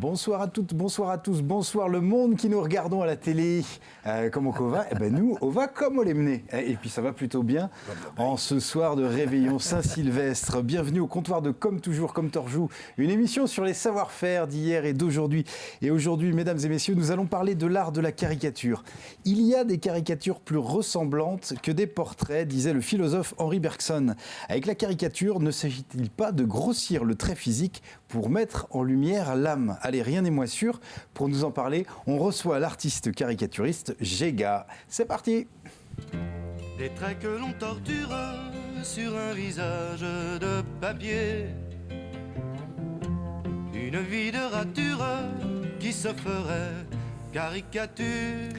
Bonsoir à toutes, bonsoir à tous, bonsoir le monde qui nous regardons à la télé. Comment qu'on va? Eh ben nous, on va comme on les menait. Et puis ça va plutôt bien en ce soir de réveillon Saint-Sylvestre. Bienvenue au comptoir de Comme toujours, comme Torjou, une émission sur les savoir-faire d'hier et d'aujourd'hui. Et aujourd'hui, mesdames et messieurs, nous allons parler de l'art de la caricature. Il y a des caricatures plus ressemblantes que des portraits, disait le philosophe Henri Bergson. Avec la caricature, ne s'agit-il pas de grossir le trait physique pour mettre en lumière l'âme? Allez, rien n'est moins sûr. Pour nous en parler, on reçoit l'artiste caricaturiste Jéga. C'est parti. Des traits que l'on torture sur un visage de papier. Une vie de rature qui se ferait caricature.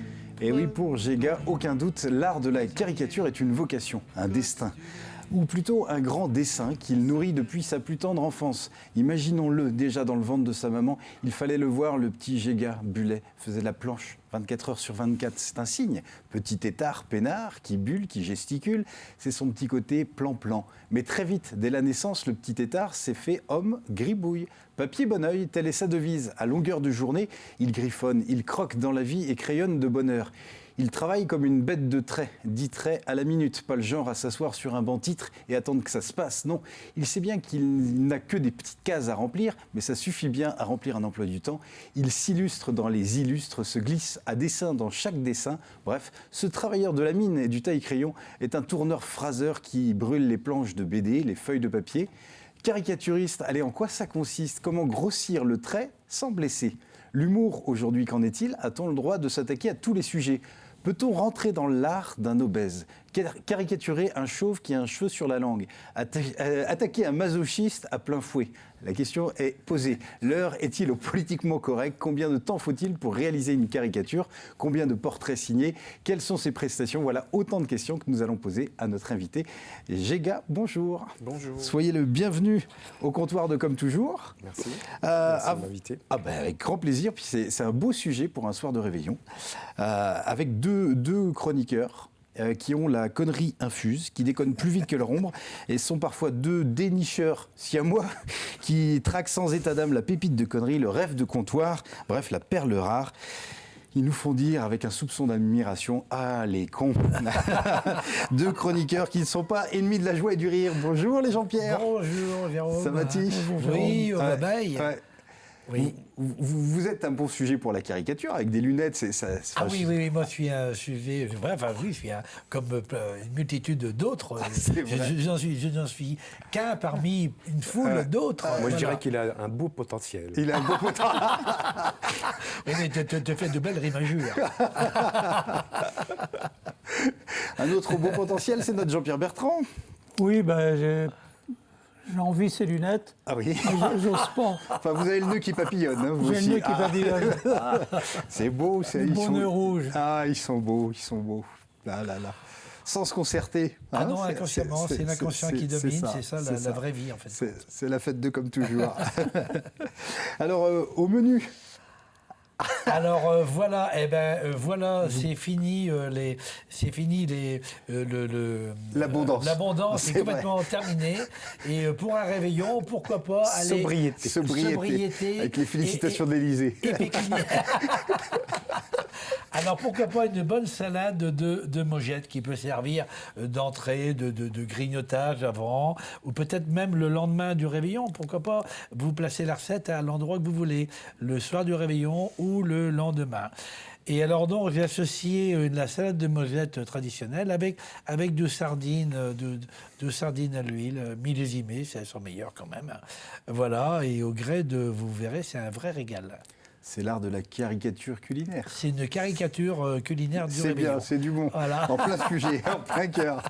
Et oui, pour Jéga, aucun doute, l'art de la caricature est une vocation, un destin. Ou plutôt un grand dessin qu'il nourrit depuis sa plus tendre enfance. Imaginons-le, déjà dans le ventre de sa maman, il fallait le voir, le petit Jéga Bullet faisait la planche 24 heures sur 24. C'est un signe. Petit tétard, peinard, qui bulle, qui gesticule, c'est son petit côté plan-plan. Mais très vite, dès la naissance, le petit tétard s'est fait homme gribouille. Papier bon oeil, telle est sa devise. À longueur de journée, il griffonne, il croque dans la vie et crayonne de bonheur. Il travaille comme une bête de trait, 10 traits à la minute, pas le genre à s'asseoir sur un banc titre et attendre que ça se passe, non. Il sait bien qu'il n'a que des petites cases à remplir, mais ça suffit bien à remplir un emploi du temps. Il s'illustre dans les illustres, se glisse à dessin dans chaque dessin. Bref, ce travailleur de la mine et du taille-crayon est un tourneur-phraseur qui brûle les planches de BD, les feuilles de papier. Caricaturiste, allez, en quoi ça consiste? Comment grossir le trait sans blesser? L'humour, aujourd'hui, qu'en est-il? A-t-on le droit de s'attaquer à tous les sujets? Peut-on rentrer dans l'art d'un obèse? Caricaturer un chauve qui a un cheveu sur la langue? Attaquer un masochiste à plein fouet? La question est posée. L'heure est-il au politiquement correct? Combien de temps faut-il pour réaliser une caricature? Combien de portraits signés? Quelles sont ses prestations? Voilà autant de questions que nous allons poser à notre invité. Jéga, bonjour. Bonjour. Soyez le bienvenu au comptoir de Comme toujours. Merci. Merci de m'inviter. Avec grand plaisir. Puis c'est un beau sujet pour un soir de réveillon. Avec deux chroniqueurs qui ont la connerie infuse, qui déconnent plus vite que leur ombre, et sont parfois deux dénicheurs siamois qui traquent sans état d'âme la pépite de connerie, le rêve de comptoir, bref, la perle rare. Ils nous font dire, avec un soupçon d'admiration, « Ah, les cons !» Deux chroniqueurs qui ne sont pas ennemis de la joie et du rire. Bonjour les Jean-Pierre. Bonjour Jérôme. Ça va-t-il? Oui, bye bye. Ouais. Oui. Vous êtes un bon sujet pour la caricature, avec des lunettes. Oui, moi je suis un sujet, je suis comme une multitude d'autres. Je n'en suis qu'un parmi une foule d'autres. Moi je dirais qu'il a un beau potentiel. Il a un beau potentiel. Mais te fais de belles rimagures. Un autre beau potentiel, c'est notre Jean-Pierre Bertrand. Oui, j'ai envie ces lunettes. Ah oui. J'ose pas. Enfin, vous avez le nœud qui papillonne, hein, vous J'ai aussi. le nœud qui papillonne. C'est beau, Le bon nœud rouge. Ah, ils sont beaux. Là. Sans se concerter. Ah non, inconsciemment, c'est l'inconscient qui domine, c'est ça la vraie vie en fait. C'est la fête de Comme toujours. Alors, au menu. Alors voilà, c'est fini l'abondance. L'abondance est complètement terminée. Et pour un réveillon, pourquoi pas aller sobriété avec les félicitations d'Élysée. Et pécuniaire. Alors pourquoi pas une bonne salade de mogettes qui peut servir d'entrée, de grignotage avant, ou peut-être même le lendemain du réveillon. Pourquoi pas vous placer la recette à l'endroit que vous voulez, le soir du réveillon ou le lendemain. Et alors donc j'ai associé la salade de mogettes traditionnelle avec de sardines à l'huile millésimées, elles sont meilleures quand même. Voilà, et au gré vous verrez, c'est un vrai régal. C'est l'art de la caricature culinaire. C'est une caricature culinaire du réveillon. C'est bien, c'est du bon. Voilà. En plein sujet, en plein cœur.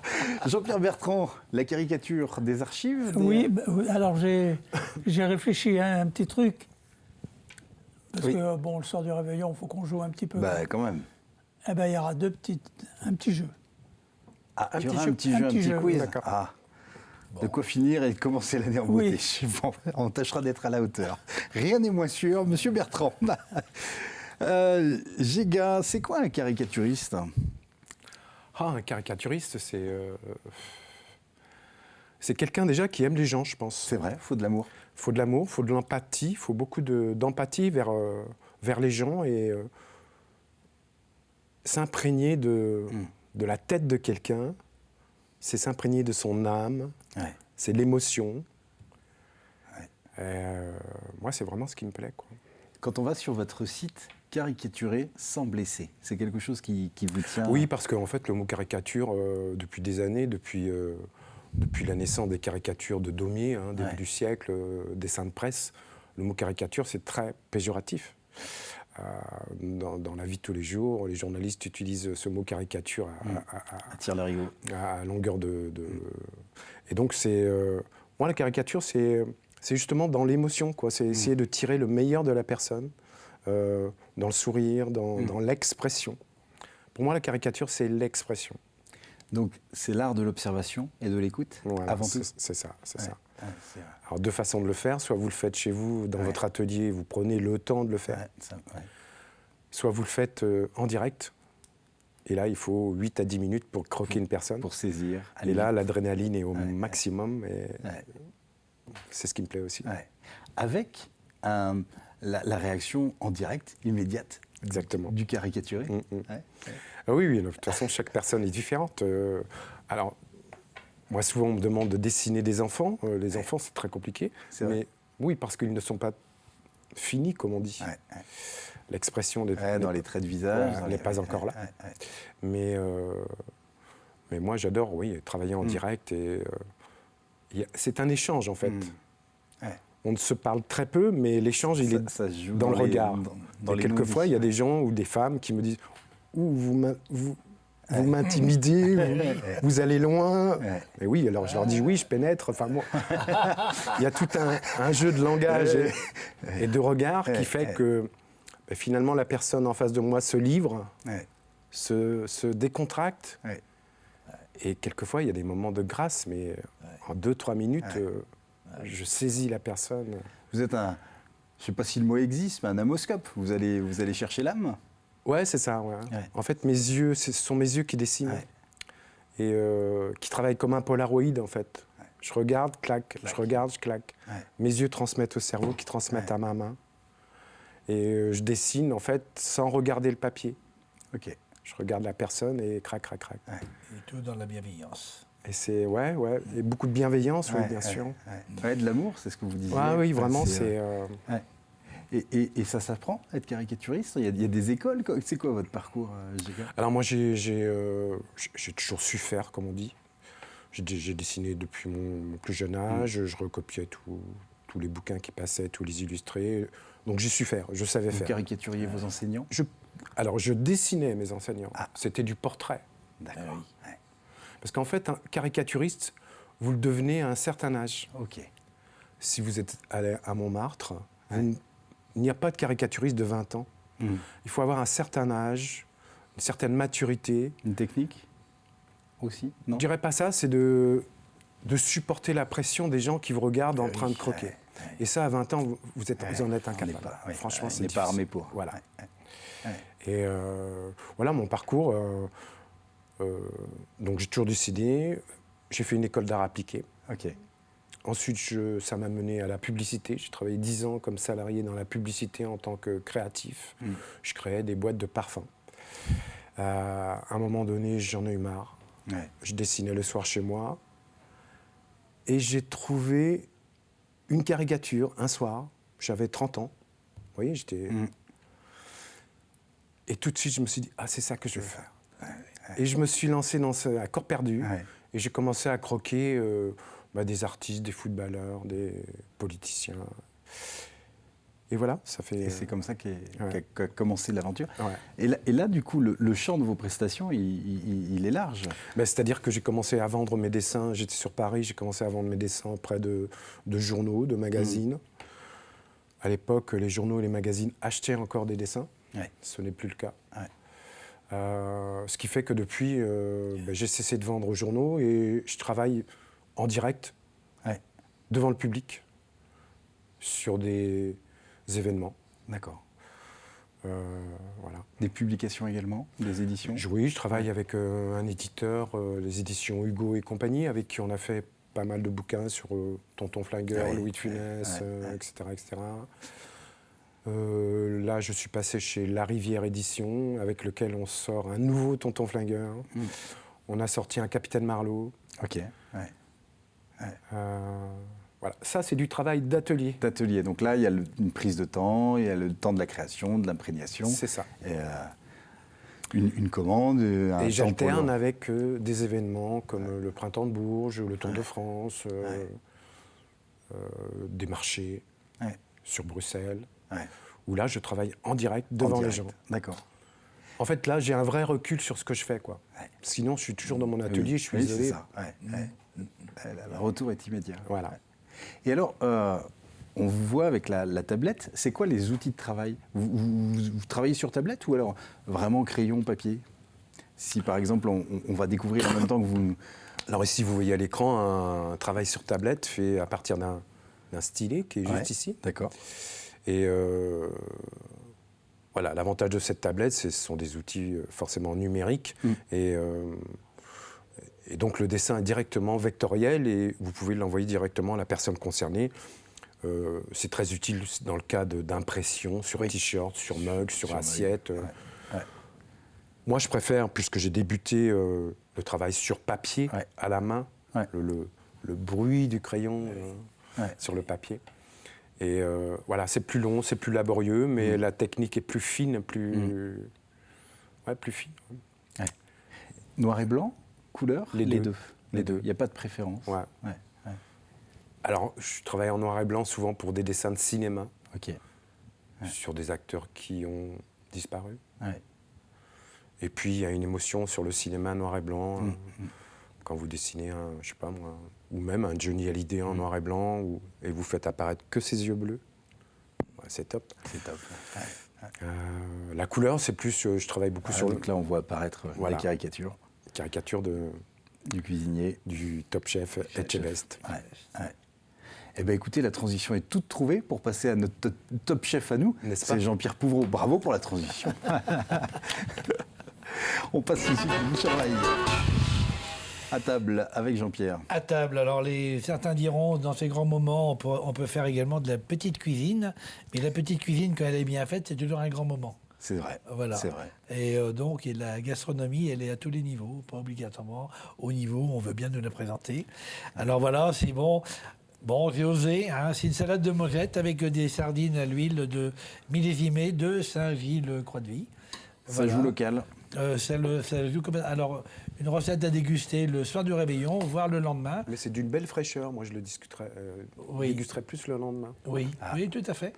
Jean-Pierre Bertrand, la caricature des archives Oui, alors j'ai réfléchi à un petit truc. Parce que, le soir du réveillon, il faut qu'on joue un petit peu. Quand même. Eh bien, il y aura un petit jeu. Ah, il y aura un petit jeu, un petit quiz. D'accord. Ah. Bon. De quoi finir et commencer l'année en beauté. Bon, on tâchera d'être à la hauteur. Rien n'est moins sûr, Monsieur Bertrand. Jéga, c'est quoi un caricaturiste? Un caricaturiste, C'est quelqu'un déjà qui aime les gens, je pense. C'est vrai, faut de l'amour. Il faut de l'amour, il faut de l'empathie, il faut beaucoup d'empathie vers les gens et s'imprégner de la tête de quelqu'un, c'est s'imprégner de son âme, Ouais. c'est l'émotion. Moi, c'est vraiment ce qui me plaît, quoi. Quand on va sur votre site, caricaturer sans blesser, c'est quelque chose qui vous tient. Oui, parce qu'en fait, le mot caricature, depuis des années, depuis la naissance des caricatures de Daumier, début du siècle, dessin de presse, le mot caricature, c'est très péjoratif. Dans la vie de tous les jours, les journalistes utilisent ce mot caricature À tire-larigot. à longueur de... Et donc, moi, la caricature, c'est justement dans l'émotion, quoi. C'est essayer de tirer le meilleur de la personne, dans le sourire, dans l'expression. Pour moi, la caricature, c'est l'expression. Donc, c'est l'art de l'observation et de l'écoute, Voilà, avant tout. c'est ça, c'est ça. Ouais, c'est vrai. Alors, deux façons de le faire. Soit vous le faites chez vous, dans votre atelier, vous prenez le temps de le faire. Ouais. Soit vous le faites en direct. Et là, il faut 8 à 10 minutes pour croquer une personne. Pour saisir. Et là, l'adrénaline est au maximum. Et Ouais. c'est ce qui me plaît aussi. Ouais. Avec la réaction en direct, immédiate, Exactement. du caricaturé. Ouais. Ah oui, de toute façon, chaque personne est différente. Alors, moi, souvent, on me demande de dessiner des enfants. Les enfants, c'est très compliqué. C'est vrai. Mais oui, parce qu'ils ne sont pas finis, comme on dit. Ouais. L'expression des Dans les traits de visage. n'est pas encore là. Mais moi, j'adore, oui, travailler en direct. Et c'est un échange, en fait. Ouais. On ne se parle très peu, mais l'échange, il est ça se joue dans le regard. Dans Et les quelquefois, non-dits. il y a des gens ou des femmes qui me disent « vous m'intimidez, vous allez loin. Ouais. » Et oui, alors je leur dis « oui, je pénètre ». Enfin, moi, il y a tout un jeu de langage et de regard qui fait que finalement, la personne en face de moi se livre, Ouais. se décontracte. Ouais. Et quelquefois, il y a des moments de grâce, mais en 2-3 minutes, je saisis la personne. Vous êtes je ne sais pas si le mot existe, mais un amoscope. Vous allez chercher l'âme. Ouais, c'est ça. Ouais. Ouais. En fait, mes yeux, ce sont mes yeux qui dessinent. Ouais. Et qui travaillent comme un Polaroid, en fait. Ouais. Je regarde, clac, je regarde, je claque. Ouais. Mes yeux transmettent au cerveau, qui transmettent à ma main. Et je dessine, en fait, sans regarder le papier. Ok. Je regarde la personne et crac, crac, crac. Ouais. Et tout dans la bienveillance. Et c'est, et beaucoup de bienveillance, oui, bien sûr. Ouais, de l'amour, c'est ce que vous disiez. Oui, vraiment, c'est... Ouais. Et ça s'apprend, être caricaturiste? Il y a des écoles. C'est quoi votre parcours, Giga? Alors moi, j'ai toujours su faire, comme on dit. J'ai dessiné depuis mon plus jeune âge. Je recopiais tous les bouquins qui passaient, tous les illustrés. Donc j'ai su faire, je savais Vous faire. caricaturiez vos enseignants? Alors je dessinais mes enseignants. C'était du portrait. D'accord. Ouais. Parce qu'en fait, un caricaturiste, vous le devenez à un certain âge. Ok. Si vous êtes allé à Montmartre, il n'y a pas de caricaturiste de 20 ans. Il faut avoir un certain âge, une certaine maturité. Une technique aussi? Je ne dirais pas ça, c'est de supporter la pression des gens qui vous regardent en train de croquer. Et ça, à 20 ans, vous en êtes incapable. Franchement, c'est difficile. On n'est pas armé pour. Voilà. Et voilà mon parcours. Donc j'ai toujours dessiné. J'ai fait une école d'art appliqué. Ok. Ensuite, ça m'a mené à la publicité. J'ai travaillé 10 ans comme salarié dans la publicité en tant que créatif. Je créais des boîtes de parfums. À un moment donné, j'en ai eu marre. Ouais. Je dessinais le soir chez moi. Et j'ai trouvé une caricature un soir. J'avais 30 ans. Vous voyez, j'étais... Et tout de suite, je me suis dit, c'est ça que je veux faire. Et je me suis lancé à corps perdu. Et j'ai commencé à croquer des artistes, des footballeurs, des politiciens. Et voilà, ça fait... Et c'est comme ça qu'a commencé l'aventure. Ouais. Et là, du coup, le champ de vos prestations, il est large. C'est-à-dire que j'ai commencé à vendre mes dessins. J'étais sur Paris, j'ai commencé à vendre mes dessins auprès de journaux, de magazines. À l'époque, les journaux et les magazines achetaient encore des dessins. Ce n'est plus le cas. Ce qui fait que depuis, j'ai cessé de vendre aux journaux et je travaille en direct, devant le public, sur des événements. D'accord. Voilà. Des publications également, des éditions? Oui, je travaille avec un éditeur, les éditions Hugo et compagnie, avec qui on a fait pas mal de bouquins sur Tonton Flingueur, Oui, Louis de Funès, ouais. etc. etc. Là, je suis passé chez La Rivière Édition, avec lequel on sort un nouveau Tonton Flingueur. On a sorti un Capitaine Marlowe. Ok, ouais. Voilà. Ça, c'est du travail d'atelier. D'atelier. Donc là, il y a une prise de temps, il y a le temps de la création, de l'imprégnation. C'est ça. Et, une commande, un temps Et j'alterne pour avec des événements comme le Printemps de Bourges, le Tour de France, des marchés sur Bruxelles, où là, je travaille en direct devant les gens. D'accord. En fait, là, j'ai un vrai recul sur ce que je fais, quoi. Sinon, je suis toujours dans mon atelier, je suis isolé. c'est ça. Le retour est immédiat. Voilà. Ouais. Et alors, on vous voit avec la tablette. C'est quoi les outils de travail vous travaillez sur tablette ou alors vraiment crayon, papier? Si par exemple, on va découvrir en même temps que vous... Alors ici, vous voyez à l'écran un travail sur tablette fait à partir d'un stylet qui est juste ici. D'accord. Et voilà, l'avantage de cette tablette, ce sont des outils forcément numériques. Et donc le dessin est directement vectoriel et vous pouvez l'envoyer directement à la personne concernée. C'est très utile dans le cas d'impression sur t-shirt, sur mug, sur assiette. Moi, je préfère, puisque j'ai débuté le travail sur papier, à la main, le bruit du crayon sur le papier. Et voilà, c'est plus long, c'est plus laborieux, mais la technique est plus fine, plus fine. Ouais. Noir et blanc, couleur? Les deux. Les deux. Il n'y a pas de préférence? Ouais. Alors, je travaille en noir et blanc souvent pour des dessins de cinéma, sur des acteurs qui ont disparu. Et puis, il y a une émotion sur le cinéma noir et blanc. Quand vous dessinez je sais pas moi, ou même un Johnny Hallyday en noir et blanc, et vous faites apparaître que ses yeux bleus, c'est top. C'est top. La couleur, c'est plus, je travaille beaucoup sur donc là, on voit apparaître la caricature. Caricature du cuisinier, du top chef Etchebest. Eh bien, écoutez, la transition est toute trouvée pour passer à notre top chef à nous. N'est-ce pas? C'est Jean-Pierre Pouvreau. Bravo pour la transition. On passe ici à table avec Jean-Pierre. À table, alors certains diront, dans ces grands moments, on peut faire également de la petite cuisine, mais la petite cuisine, quand elle est bien faite, c'est toujours un grand moment. C'est vrai. Voilà. C'est vrai. Et donc, la gastronomie, elle est à tous les niveaux, pas obligatoirement au niveau où on veut bien nous la présenter. Alors voilà, c'est bon. Bon, j'ai osé, c'est une salade de mojettes avec des sardines à l'huile de millésimées de Saint-Gilles-Croix-de-Vie. Ça joue local. Ça joue comme... Alors, une recette à déguster le soir du réveillon, voire le lendemain. Mais c'est d'une belle fraîcheur, moi je le dégusterai plus le lendemain. Oui, oui, tout à fait,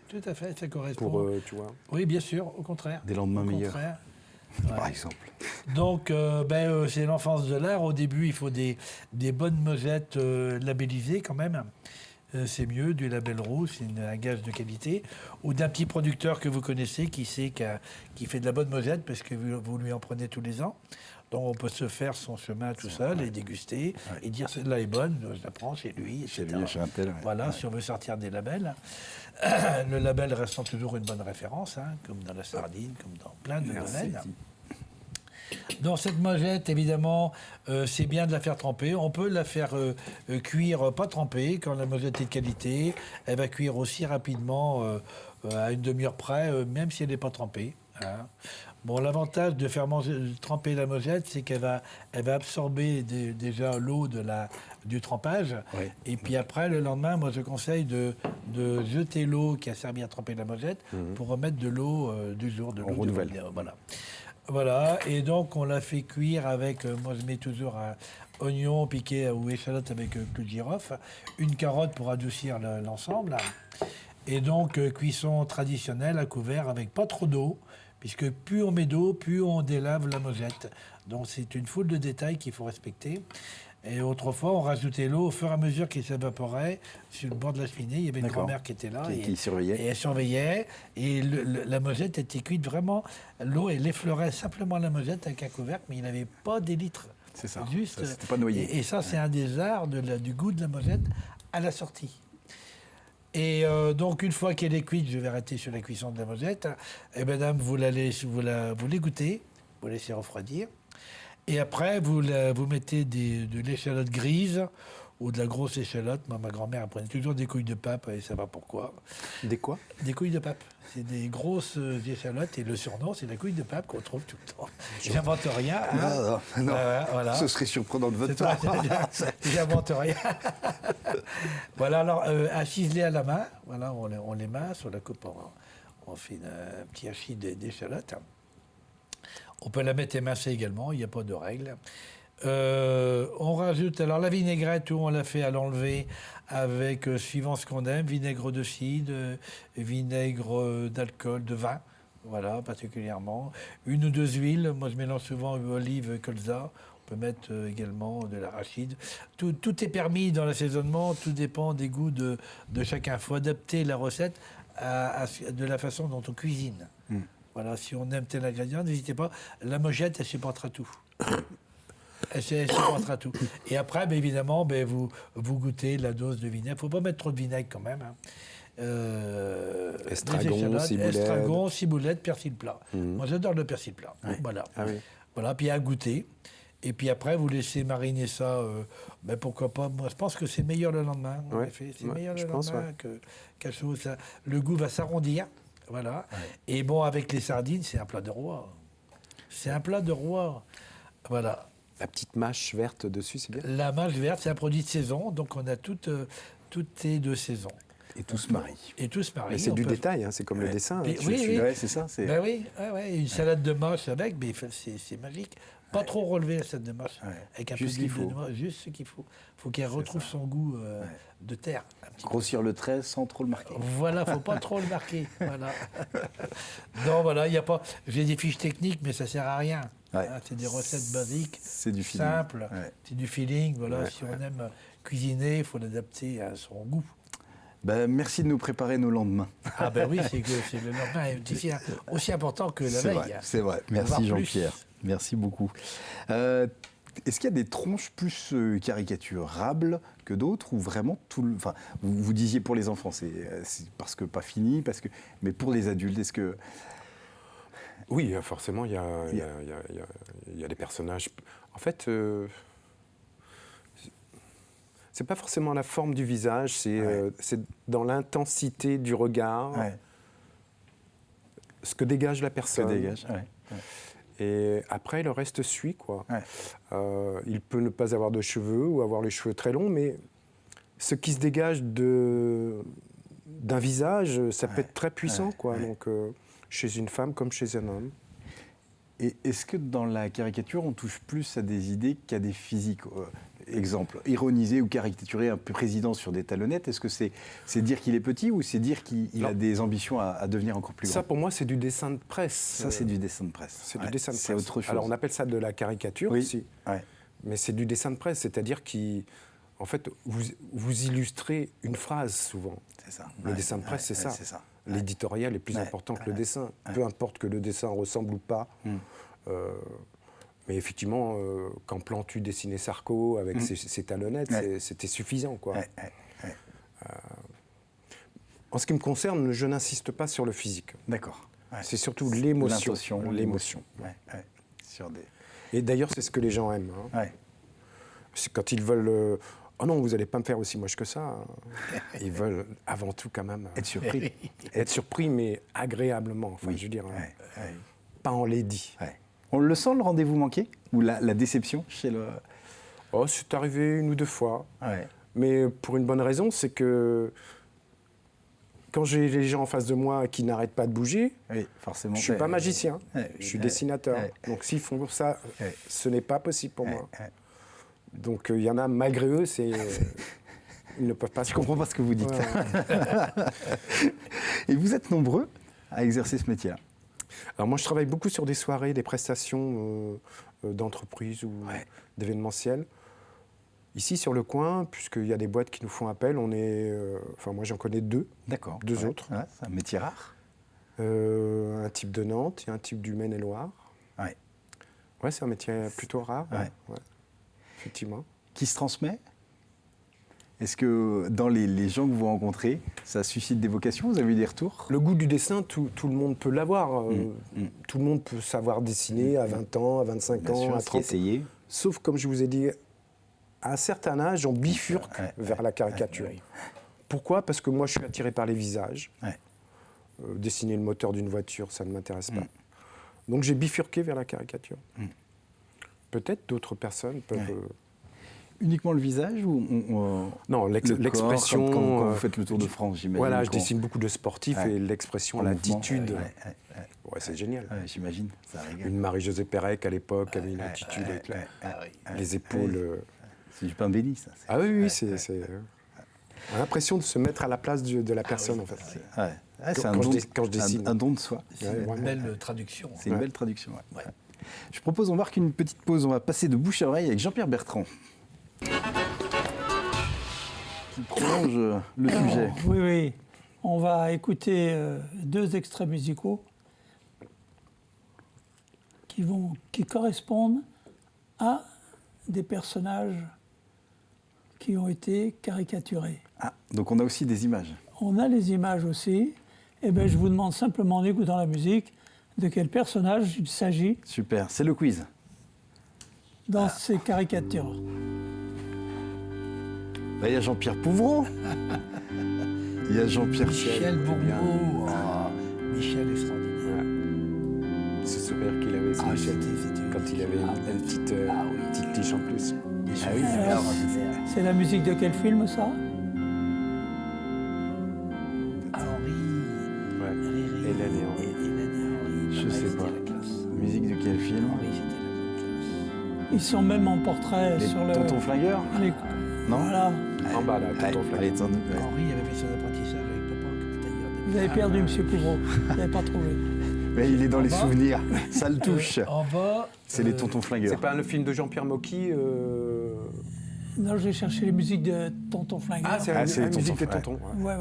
ça correspond. Pour, tu vois. Oui, bien sûr, au contraire. Des lendemains meilleurs. Par exemple. Donc, c'est l'enfance de l'art. Au début, il faut des bonnes mojettes labellisées quand même. C'est mieux, du label rouge, c'est un gage de qualité. Ou d'un petit producteur que vous connaissez qui fait de la bonne mojette parce que vous lui en prenez tous les ans. Donc on peut se faire son chemin tout seul et déguster et dire celle-là est bonne, je la prends chez lui, etc. Chez lui, chez un tel. Voilà, si on veut sortir des labels. Le label restant toujours une bonne référence, comme dans la sardine, comme dans plein de domaines. Dans cette mojette, évidemment, c'est bien de la faire tremper. On peut la faire cuire pas trempée quand la mojette est de qualité. Elle va cuire aussi rapidement à une demi-heure près, même si elle n'est pas trempée. Bon, l'avantage de faire tremper la mojette, c'est qu'elle va absorber déjà l'eau du trempage. Oui. Et puis après, le lendemain, moi, je conseille de jeter l'eau qui a servi à tremper la mojette pour remettre de l'eau du jour. De l'eau renouvelle. Voilà, et donc on la fait cuire avec, moi je mets toujours un oignon piqué ou échalote avec clou de girofle, une carotte pour adoucir l'ensemble, et donc cuisson traditionnelle à couvert avec pas trop d'eau, puisque plus on met d'eau, plus on délave la mojette. Donc c'est une foule de détails qu'il faut respecter. Et autrefois, on rajoutait l'eau au fur et à mesure qu'il s'évaporait. Sur le bord de la cheminée, il y avait une grand-mère qui était là. Qui surveillait. Et elle surveillait. Et la mojette était cuite vraiment. L'eau, elle effleurait simplement la mojette avec un couvercle, mais il n'y avait pas d'élytres. C'est ça. Juste. Ça, c'était pas noyé. Et ça, c'est un des arts du goût de la mojette à la sortie. Et donc, une fois qu'elle est cuite, je vais arrêter sur la cuisson de la mojette. Et madame, vous l'égouttez, vous laissez refroidir. Et après, vous mettez de l'échalote grise ou de la grosse échalote. Moi, ma grand-mère elle prenait toujours des couilles de pape, et ça va pourquoi. Des quoi? Des couilles de pape. C'est des grosses échalotes, et le surnom, c'est la couille de pape qu'on trouve tout le temps. J'invente rien. Hein. Non, Voilà. ce serait surprenant de votre part. J'invente rien. Voilà, alors, à ciseler à la main, voilà, on les masse, on la coupe, on fait un petit hachis d'échalotes. On peut la mettre émincée également, il n'y a pas de règle. On rajoute alors la vinaigrette, où on la fait à l'enlever avec, suivant ce qu'on aime, vinaigre de cidre, vinaigre d'alcool, de vin, voilà, particulièrement. Une ou deux huiles, moi je mélange souvent olive, colza. On peut mettre également de l'arachide. Tout est permis dans l'assaisonnement, tout dépend des goûts de chacun. Il faut adapter la recette de la façon dont on cuisine. Voilà, si on aime tel ingrédient, n'hésitez pas. La mojette, elle supportera tout. Elle supportera tout. Et après, évidemment, vous goûtez la dose de vinaigre. Il ne faut pas mettre trop de vinaigre quand même. Estragon, ciboulette, persil plat. Moi, j'adore le persil plat. Voilà. Ah oui. Voilà, puis à goûter. Et puis après, vous laissez mariner ça, pourquoi pas. Moi, je pense que c'est meilleur le lendemain, en effet. C'est meilleur le lendemain qu'à chose. Le goût va s'arrondir. Voilà. Ouais. Et bon, avec les sardines, c'est un plat de roi. C'est un plat de roi. Voilà. La petite mâche verte dessus, c'est bien? La mâche verte, c'est un produit de saison. Donc, on a toutes est de saison. Et tout se marie. Et tout se marie. Mais c'est du détail, hein, c'est comme le dessin. Oui, c'est ça. Ben oui, une salade de mâche avec, mais c'est magique. Pas trop relever la salade de mâche. Avec un peu d'huile de noix, juste ce qu'il faut. Il faut qu'elle retrouve son goût de terre. Grossir le trait sans trop le marquer. Voilà, il ne faut pas trop le marquer. Voilà. Non, voilà, il n'y a pas... J'ai des fiches techniques, mais ça ne sert à rien. C'est des recettes basiques, c'est du feeling. Simples. C'est du feeling. Voilà, si on aime cuisiner, il faut l'adapter à son goût. Merci de nous préparer nos lendemains. Ah oui, c'est le lendemain est aussi important que la veille. C'est vrai. Merci Jean-Pierre. Merci beaucoup. Est-ce qu'il y a des tranches plus caricaturables que d'autres ou vraiment tout le... Enfin, vous disiez pour les enfants, c'est parce que pas fini, mais pour les adultes, est-ce que... Oui, forcément, il y a des personnages... En fait, c'est pas forcément la forme du visage, c'est dans l'intensité du regard, ce que dégage la personne. Et après, le reste suit, quoi. Il peut ne pas avoir de cheveux ou avoir les cheveux très longs, mais ce qui se dégage d'un visage, ça peut être très puissant, quoi. Donc, chez une femme comme chez un homme. Et est-ce que dans la caricature, on touche plus à des idées qu'à des physiques? Exemple, ironiser ou caricaturer un président sur des talonnettes, est-ce que c'est dire qu'il est petit ou c'est dire qu'il a des ambitions à devenir encore plus grand? Ça, pour moi, c'est du dessin de presse. Ça, c'est du dessin de presse. C'est du dessin de presse. C'est autre chose. Alors, on appelle ça de la caricature aussi. Mais c'est du dessin de presse, c'est-à-dire qu'en fait, vous illustrez une phrase souvent. C'est ça. Le dessin de presse, c'est ça. L'éditorial est plus important que le dessin. Peu importe que le dessin ressemble ou pas. Mais effectivement, quand Plantu dessinait Sarko avec ses talonnettes, c'était suffisant, quoi. En ce qui me concerne, je n'insiste pas sur le physique. D'accord. C'est surtout l'émotion. L'émotion. Et d'ailleurs, c'est ce que les gens aiment. C'est quand ils veulent... oh non, vous n'allez pas me faire aussi moche que ça. Ils veulent avant tout quand même... être surpris. Être surpris, mais agréablement. Enfin, je veux dire, pas enlaidi. On le sent, le rendez-vous manqué? Ou la déception chez le... Oh, c'est arrivé une ou deux fois. Mais pour une bonne raison, c'est que quand j'ai les gens en face de moi qui n'arrêtent pas de bouger, forcément, je ne suis pas magicien, je suis dessinateur. Donc s'ils font ça, ce n'est pas possible pour moi. Donc il y en a, malgré eux, ils ne peuvent pas... Je ne comprends pas ce que vous dites. Et vous êtes nombreux à exercer ce métier-là? Alors moi, je travaille beaucoup sur des soirées, des prestations d'entreprises ou d'événementiel. Ici, sur le coin, puisqu'il y a des boîtes qui nous font appel, on est... enfin, moi, j'en connais deux. D'accord. Deux autres. C'est un métier rare. Un type de Nantes et un type du Maine-et-Loire. Ouais, c'est un métier plutôt rare. Effectivement. Qui se transmet? Est-ce que dans les gens que vous rencontrez, ça suscite des vocations? Vous avez eu des retours? Le goût du dessin, tout le monde peut l'avoir. Tout le monde peut savoir dessiner à 20 ans, à 25 ans, à 30 ans. Essayer. Sauf, comme je vous ai dit à un certain âge, on bifurque vers la caricature. Pourquoi ? Parce que moi, je suis attiré par les visages. Dessiner le moteur d'une voiture, ça ne m'intéresse pas. Donc j'ai bifurqué vers la caricature. Peut-être d'autres personnes peuvent... Uniquement le visage ou non, l'expression... Quand vous faites le Tour de France, j'imagine. Voilà, je dessine beaucoup de sportifs et l'expression, l'attitude... c'est génial. J'imagine, ça régale. Une Marie-Josée Pérec, à l'époque, avait une attitude avec les épaules... C'est du pain béni, ça. Ah oui, c'est... On a l'impression de se mettre à la place de la personne, en fait. C'est quand je dessine. Un don de soi. C'est une belle traduction. C'est une belle traduction, Je propose, on marque une petite pause. On va passer de bouche à oreille avec Jean-Pierre Bertrand. Qui prolonge le sujet. Oui. On va écouter 2 extraits musicaux qui correspondent à des personnages qui ont été caricaturés. Ah, donc on a aussi des images. On a les images aussi. Eh bien, je vous demande simplement, en écoutant la musique, de quel personnage il s'agit. Super, c'est le quiz. Dans ces caricatures. Là, il y a Jean-Pierre Pouvron. Il y a Jean-Pierre Michel Bourbeau. Michel extraordinaire. Ce sourire qu'il avait, c'est Michel, quand il avait une petite tige en plus. C'est la musique de quel film, ça? Hélène et Henri. Je sais pas. Musique de quel film? Ils sont même en portrait Les sur le... Tonton Flingueur? Non. Voilà. En bas, là, Tonton Flingueur. Henri avait fait son apprentissage avec papa. Vous avez perdu, M. Pouvreau. Vous n'avez pas trouvé. Mais il est dans les souvenirs. Ça le touche. En bas... C'est les Tontons Flingueurs. C'est pas le film de Jean-Pierre Mocky Non, j'ai cherché les musiques de Tonton Flingueur. Ah, c'est la musique des Tontons. Ouais.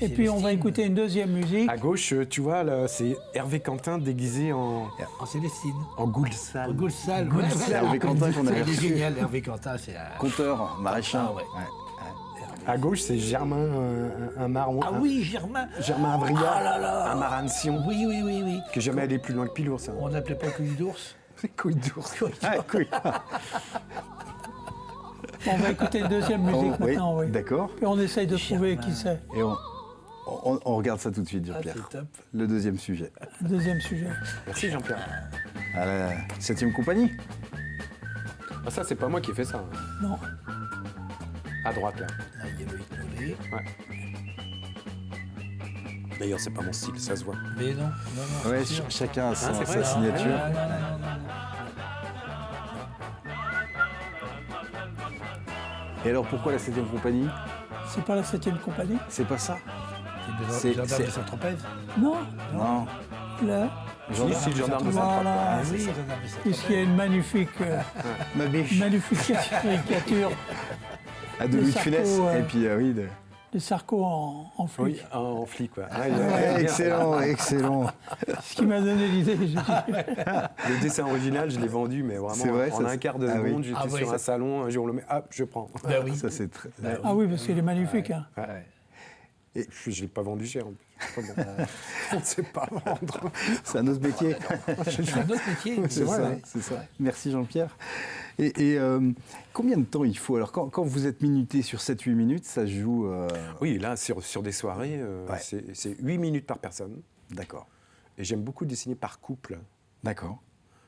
Et puis on va écouter une deuxième musique. À gauche, tu vois, là, c'est Hervé Quentin déguisé en Célestine. en goule sale. Goule sale. C'est Hervé Quentin qu'on avait Il est reçu. génial, Hervé Quentin. C'est Conteur, maréchal. À gauche, c'est Germain, un marron. Ah oui, Germain. Germain Avria, un marin de Sion. Oui. Qui n'est jamais allé plus loin que Pilours. Ça. On n'appelait pas couille d'ours. Couille d'ours. On va écouter une deuxième musique maintenant, oui. D'accord. Puis on essaye de trouver qui c'est. Et on regarde ça tout de suite, Jean-Pierre. c'est top. Le deuxième sujet. Deuxième sujet. Merci Jean-Pierre. À la 7e compagnie. Ah, ça, c'est pas moi qui ai fait ça. Non. À droite, là. Là, il y a Loïc Nollet. Ouais. D'ailleurs, c'est pas mon style, ça se voit. Mais non. Ouais, c'est sûr. chacun a c'est sa vrai. signature. Non. Et alors pourquoi la 7e compagnie? C'est pas la 7e compagnie? C'est pas ça? C'est le gendarme de Saint-Tropez. Non. Non. Là, Si, le gendarme de voilà. Oui, le gendarme de Saint-Tropez. Puisqu'il y a une magnifique caricature À de Le Louis de Sarko, Funès. Et puis oui. de Sarko en flic. Oui, en flic, quoi. Excellent. Ce qui m'a donné l'idée. J'ai dit, Le dessin original, je l'ai vendu, mais C'est vraiment, vrai, en ça, un quart de ah oui. seconde, j'étais sur un salon, un jour on le met, hop, je prends. Ben oui. Ça c'est très. ah oui, parce qu'il est magnifique. Hein. Et je ne l'ai pas vendu cher, en plus. Enfin bon, on ne sait pas vendre. C'est un autre métier. C'est un autre métier. C'est vrai, ça, ouais. c'est ça. Merci Jean-Pierre. Et combien de temps il faut? Alors quand vous êtes minuté sur 7-8 minutes, ça se joue... Oui, là, sur des soirées, c'est 8 minutes par personne. D'accord. Et j'aime beaucoup dessiner par couple, D'accord.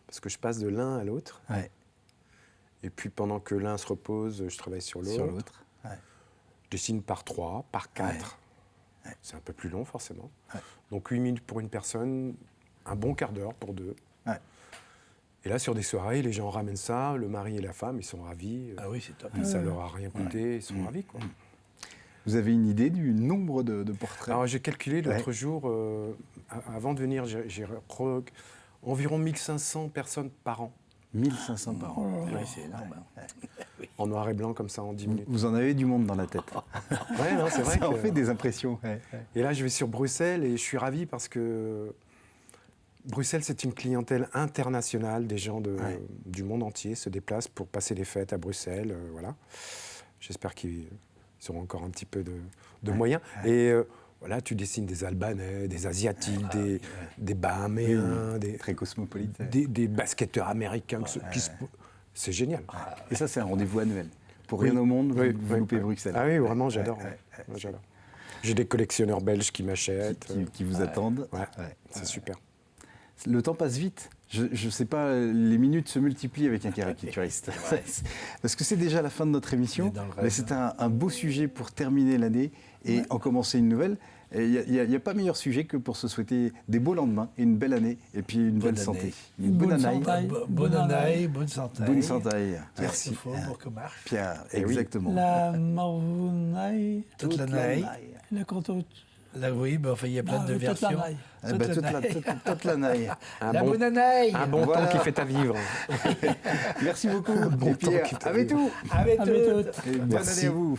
parce que je passe de l'un à l'autre. Ouais. Et puis pendant que l'un se repose, je travaille sur l'autre. Sur l'autre. Ouais. Je dessine par 3, par 4. Ouais. C'est un peu plus long, forcément. Ouais. Donc 8 minutes pour une personne, un bon quart d'heure pour deux. Ouais. Et là, sur des soirées, les gens ramènent ça, le mari et la femme, ils sont ravis. Ah oui, c'est top. Ça leur a rien coûté, ils sont ravis, quoi. Vous avez une idée du nombre de portraits? Alors j'ai calculé l'autre jour, avant de venir, j'ai environ 1500 personnes par an. 1500 par an. Oui, c'est énorme. En noir et blanc, comme ça, en 10 minutes. Vous en avez du monde dans la tête. Ouais, non, c'est vrai. Ça en fait des impressions. Ouais. Et là, je vais sur Bruxelles et je suis ravi parce que Bruxelles, c'est une clientèle internationale. Des gens du monde entier se déplacent pour passer les fêtes à Bruxelles. Voilà. J'espère qu'ils auront encore un petit peu de moyens. Et voilà, tu dessines des Albanais, des Asiatiques, des Bahaméens, Très cosmopolite. des basketteurs américains c'est génial. Et ça, c'est un rendez-vous annuel. Pour rien au monde, vous loupez Bruxelles. Ah oui, vraiment, j'adore. Moi, j'adore. J'ai des collectionneurs belges qui m'achètent. Qui vous attendent. C'est super. Le temps passe vite. Je ne sais pas, les minutes se multiplient avec un caricaturiste. Parce que c'est déjà la fin de notre émission. Mais c'est un beau sujet pour terminer l'année et en commencer une nouvelle. Il n'y a pas meilleur sujet que pour se souhaiter des beaux lendemains et une belle année et puis une bonne santé. Une bonne année. Bonne année, bonne santé. Bonne santé. Merci. Pour que marche. Pierre, exactement. La Morvonaille. Toute l'année. La Cantoute. Là, oui, ben, enfin, il y a plein de versions. Toute l'année. La bonne année. Un bon temps qui fait à vivre. Merci beaucoup. Et Pierre, avec tout. Avec tout. Bonne année à vous.